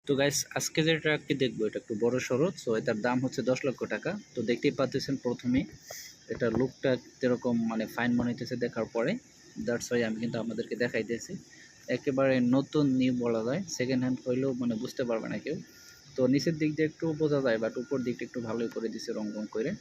তো গাইস আজকে যে ট্রাকটি দেখবো এটা একটু বড় সড়ো, সো এটার দাম হচ্ছে 10 লক্ষ টাকা। তো দেখতেই পাচ্ছেন প্রথমেই এটা লুকটা কিরকম মানে ফাইন মনে হইতেছে দেখার পরে। দ্যাটস ওয়াই আমি কিন্তু আপনাদেরকে দেখাইতেছি। একেবারে নতুন নিউ বলা যায়, সেকেন্ড হ্যান্ড হইলেও মানে বুঝতে পারবে না কেউ। তো নিচের দিক দিয়ে একটু বোঝা যায়, বাট উপর দিকটা একটু ভালোই করে দিছে রং করে।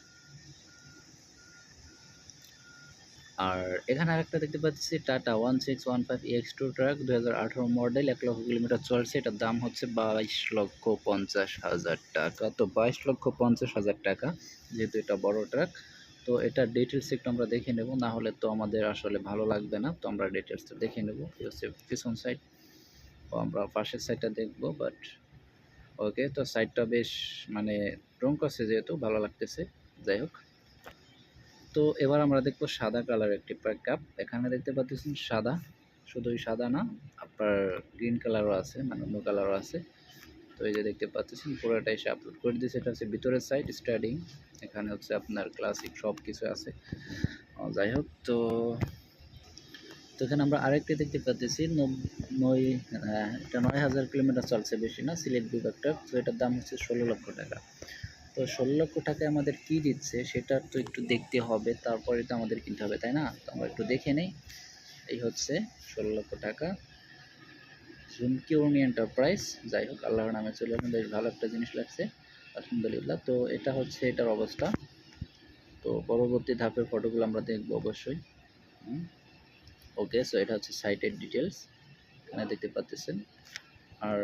আর এখানে আরেকটা দেখতে পাচ্ছি টাটা 1615 EX2 ট্রাক 2018 মডেল, 1 লক্ষ কিলোমিটার চলছে। এটার দাম হচ্ছে 22,50,000 টাকা। তো 22,50,000 টাকা, যেহেতু এটা বড় ট্রাক। তো এটা ডিটেলস একটু আমরা দেখে নেব, না হলে তো আমাদের আসলে ভালো লাগবে না। তো আমরা ডিটেলসটা দেখে নেব। হচ্ছে পিছন সাইড, তো আমরা পাশের সাইডটা দেখবো। বাট ওকে, তো সাইডটা বেশ মানে রং করছে যেহেতু ভালো লাগতেছে। যাই হোক, তো এবার আমরা দেখবো সাদা কালার একটি পিকআপ। এখানে দেখতে পাচ্ছেন সাদা, শুধুই সাদা না, আপনার গ্রিন কালারও আছে, মানে অন্য কালারও আছে। তো এই যে দেখতে পাচ্ছেন পুরোটা এসে আপলোড করে দিয়েছে। এটা হচ্ছে ভিতরের সাইড স্টার্টিং, এখানে হচ্ছে আপনার ক্লাসিক সব কিছু আছে। যাই হোক, তো এখানে আমরা আরেকটি দেখতে পাচ্ছি এটা 9,000 কিলোমিটার চলছে, বেশি না, সিলেট বিভাগটা। তো এটার দাম হচ্ছে 16 লক্ষ টাকা। তো 16 লক্ষ টাকায় আমাদের কি দিচ্ছে সেটা তো একটু দেখতে হবে, তারপরে তো আমাদের কিনতে হবে, তাই না? তো আমরা একটু দেখে নেই। এই হচ্ছে 16 লক্ষ টাকা, ঝুমকি উর্নি এন্টারপ্রাইজ। যাই হোক, আল্লাহর নামে চলে আসুন, বেশ ভালো একটা জিনিস লাগছে, আলহামদুলিল্লাহ। তো এটা হচ্ছে এটার অবস্থা। তো পরবর্তী ধাপের ফটোগুলো আমরা দেখবো অবশ্যই। ওকে, সো এটা হচ্ছে সাইটের ডিটেলস, এখানে দেখতে পাচ্ছেন। আর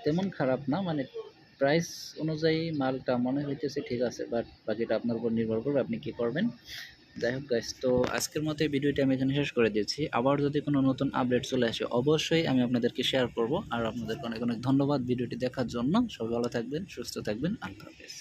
তেমন খারাপ না, মানে প্রাইস অনুযায়ী মালটা মনে হইতেছে ঠিক আছে, বাট বাকিটা আপনার উপর নির্ভর করবে আপনি কি করবেন। যাই হোক গাইস, তো আজকের মতো এই ভিডিওটি আমি এখানে শেষ করে দিচ্ছি। আবার যদি কোনো নতুন আপডেট চলে আসে অবশ্যই আমি আপনাদেরকে শেয়ার করব। আর আপনাদেরকে অনেক অনেক ধন্যবাদ ভিডিওটি দেখার জন্য। সবাই ভালো থাকবেন, সুস্থ থাকবেন, আল্লাহ হাফেজ।